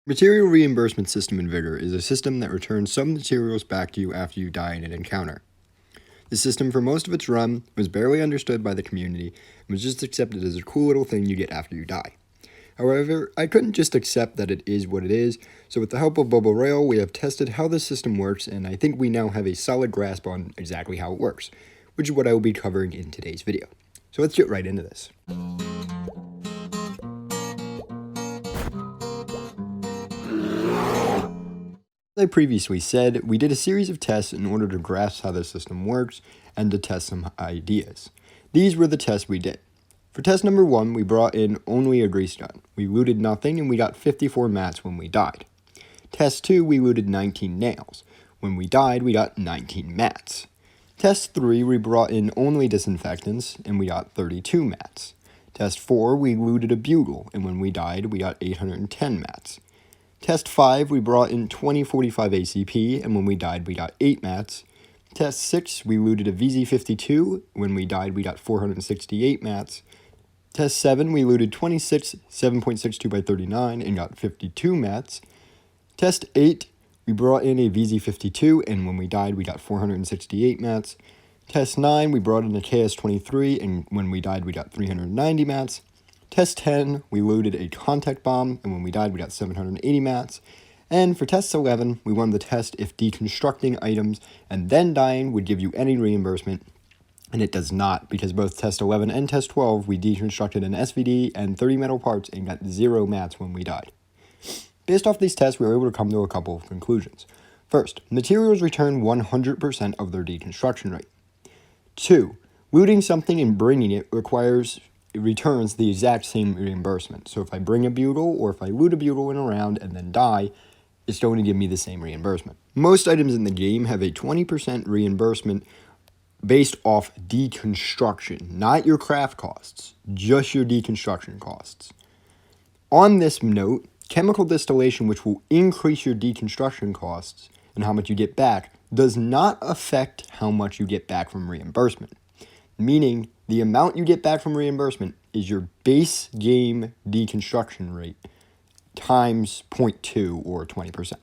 Material reimbursement system in Vigor is a system that returns some materials back to you after you die in an encounter. The system, for most of its run, was barely understood by the community and was just accepted as a cool little thing you get after you die. However, I couldn't just accept that it is what it is, so with the help of Bubble Rail, we have tested how the system works, and I think we now have a solid grasp on exactly how it works, which is what I will be covering in today's video. So let's get right into this. As I previously said, we did a series of tests in order to grasp how the system works and to test some ideas. These were the tests we did. For test number 1, we brought in only a grease gun. We looted nothing and we got 54 mats when we died. Test 2, we looted 19 nails. When we died, we got 19 mats. Test 3, we brought in only disinfectants and we got 32 mats. Test 4, we looted a bugle and when we died, we got 810 mats. Test 5, we brought in 2045 ACP, and when we died, we got 8 mats. Test 6, we looted a VZ52, when we died, we got 468 mats. Test 7, we looted 26 7.62 by 39 and got 52 mats. Test 8, we brought in a VZ52, and when we died, we got 468 mats. Test 9, we brought in a KS23, and when we died, we got 390 mats. Test 10, we looted a contact bomb, and when we died, we got 780 mats. And for Test 11, we won the test if deconstructing items and then dying would give you any reimbursement, and it does not, because both Test 11 and Test 12, we deconstructed an SVD and 30 metal parts and got 0 mats when we died. Based off these tests, we were able to come to a couple of conclusions. First, materials return 100% of their deconstruction rate. 2, looting something and bringing it returns the exact same reimbursement. So if I bring a bugle or if I loot a bugle in a round and then die, it's going to give me the same reimbursement. Most items in the game have a 20% reimbursement based off deconstruction, not your craft costs, just your deconstruction costs. On this note, chemical distillation, which will increase your deconstruction costs and how much you get back, does not affect how much you get back from reimbursement. Meaning, the amount you get back from reimbursement is your base game deconstruction rate times 0.2 or 20%.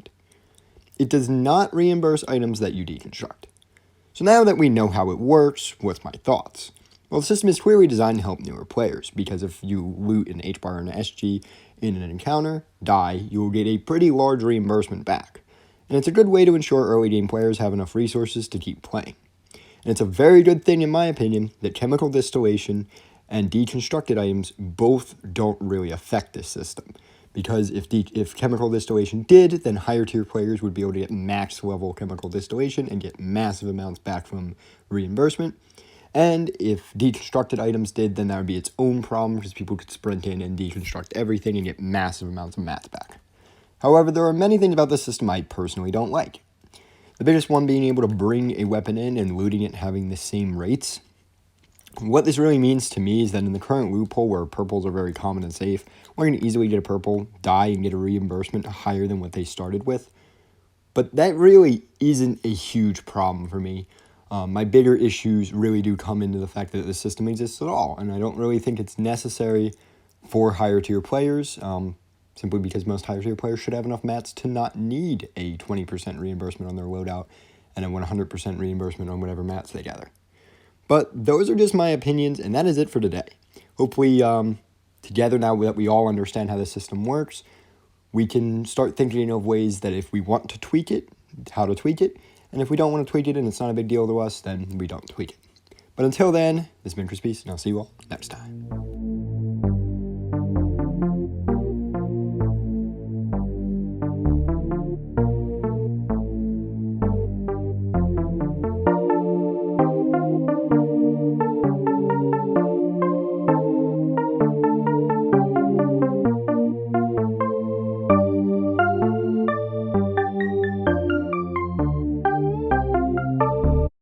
It does not reimburse items that you deconstruct. So now that we know how it works, what's my thoughts? Well, the system is clearly designed to help newer players, because if you loot an H-bar and an SG in an encounter, die, you will get a pretty large reimbursement back. And it's a good way to ensure early game players have enough resources to keep playing. And it's a very good thing, in my opinion, that chemical distillation and deconstructed items both don't really affect this system. Because if chemical distillation did, then higher tier players would be able to get max level chemical distillation and get massive amounts back from reimbursement. And if deconstructed items did, then that would be its own problem, because people could sprint in and deconstruct everything and get massive amounts of mats back. However, there are many things about this system I personally don't like. The biggest one being able to bring a weapon in and looting it having the same rates. What this really means to me is that in the current loophole where purples are very common and safe, we're going to easily get a purple, die, and get a reimbursement higher than what they started with. But that really isn't a huge problem for me. My bigger issues really do come into the fact that the system exists at all, and I don't really think it's necessary for higher tier players. Simply because most higher tier players should have enough mats to not need a 20% reimbursement on their loadout and a 100% reimbursement on whatever mats they gather. But those are just my opinions, and that is it for today. Hopefully, together now that we all understand how the system works, we can start thinking of ways that if we want to tweak it, how to tweak it, and if we don't want to tweak it and it's not a big deal to us, then we don't tweak it. But until then, this has been Chris Peace, and I'll see you all next time.